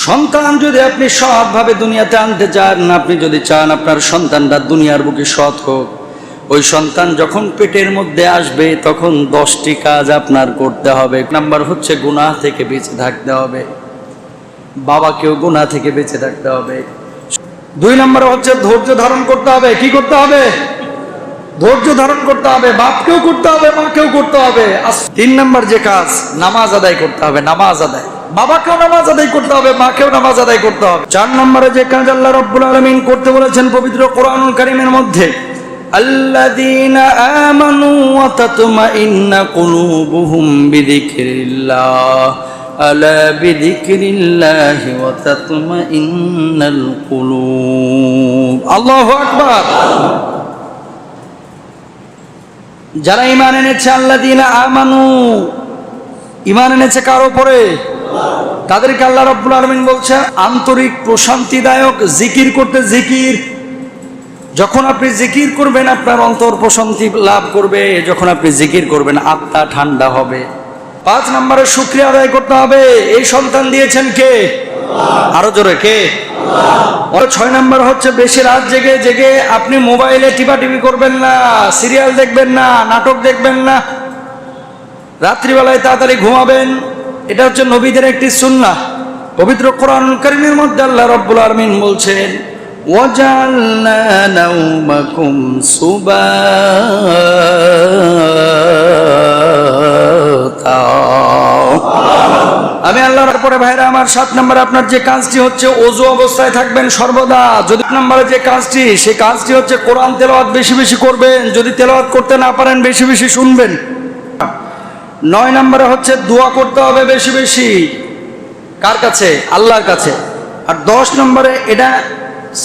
সন্তান যদি আপনি সৎভাবে দুনিয়াতে আনতে চান, আপনি যদি চান আপনার সন্তানটা দুনিয়ার বুকে সৎ হোক, ওই সন্তান যখন পেটের মধ্যে আসবে তখন 10টি কাজ আপনার করতে হবে। এক নাম্বার হচ্ছে গুনাহ থেকে বেঁচে থাকতে হবে, বাবাকেও গুনাহ থেকে বেঁচে থাকতে হবে। 2 নাম্বার হচ্ছে ধৈর্য ধারণ করতে হবে। কি করতে হবে? ধৈর্য ধারণ করতে হবে, বাপকেও করতে হবে, মাকেও করতে হবে। 3 নাম্বার যে কাজ, নামাজ আদায় করতে হবে। নামাজ আদায়, বাবাকেও নামাজ আদায় করতে হবে, মাকেও নামাজ আদায় করতে হবে। 4 নম্বরে যে কাজ আল্লাহ রাব্বুল আলামিন করতে বলেছেন পবিত্র কোরআনুল কারীমের মধ্যে, আল্লাযীনা আমানু ওয়া তাতমাইন্না কুলুবুহুম বিযিকরিল্লাহ, আলা বিযিকরিল্লাহি ওয়া তাতমাইন্নাল কুলুব। আল্লাহু আকবার। যারা ঈমান এনেছে, আল্লাযীনা আমানু, ঈমান এনেছে কার উপরে? তাদেরকে আল্লাহ রাব্বুল আলামিন বলছে আন্তরিক প্রশান্তিদায়ক জিকির করতে। জিকির, যখন আপনি জিকির করবেন আপনার অন্তর প্রশান্তি লাভ করবে। যখন আপনি জিকির করবেন আত্মা ঠান্ডা হবে। 5 নম্বরে শুকরিয়া আদায় করতে হবে। এই সন্তান দিয়েছেন কে? আরো জোরে, কে? 6 নম্বর হচ্ছে বেশি রাত জেগে জেগে আপনি মোবাইলে টিপাটিপি করবেন না, সিরিয়াল দেখবেন না, নাটক দেখবেন না, রাত্রিবেলায় তাড়াতাড়ি ঘুমাবেন। এটা হচ্ছে নবীদের একটি সুন্নাহ। পবিত্র কোরআনুল কারীমের মধ্যে আল্লাহ রাব্বুল আলামিন বলছেন, ওয়াজালনা নাওমাকুম সুবাতা। আমি আল্লাহর পরে ভাইরা আমার 7 নম্বরে আপনার যে কাজটি হচ্ছে ওযু অবস্থায় থাকবেন সর্বদা। যদি নম্বরে যে কাজটি, সেই কাজটি হচ্ছে কোরআন তেলাওয়াত বেশি বেশি করবেন। যদি তেলাওয়াত করতে না পারেন বেশি বেশি শুনবেন। 9 নম্বরে হচ্ছে দোয়া করতে হবে বেশি বেশি। কার কাছে? আল্লাহর কাছে। আর 10 নম্বরে, এটা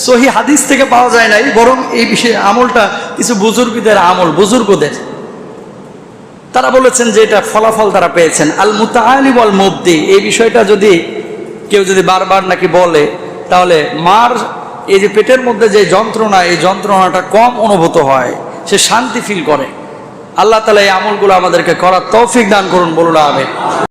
সহি হাদিস থেকে পাওয়া যায় নাই, বরং এই বিষয়ে আমলটা কিছু বুজুর্গদের আমল, বুজুর্গদের, তারা বলেছেন যে এটা ফলাফল তারা পেয়েছেন। আল মুতাআলিম ওয়াল মুবদি, এই বিষয়টা যদি কেউ যদি বারবার নাকি বলে, তাহলে মার এই যে পেটের মধ্যে যে যন্ত্রণা, এই যন্ত্রণাটা কম অনুভূত হয়, সে শান্তি ফিল করে। আল্লাহ তাআলা এই আমলগুলো আমাদেরকে করার তৌফিক দান করুন, বলুন আমিন।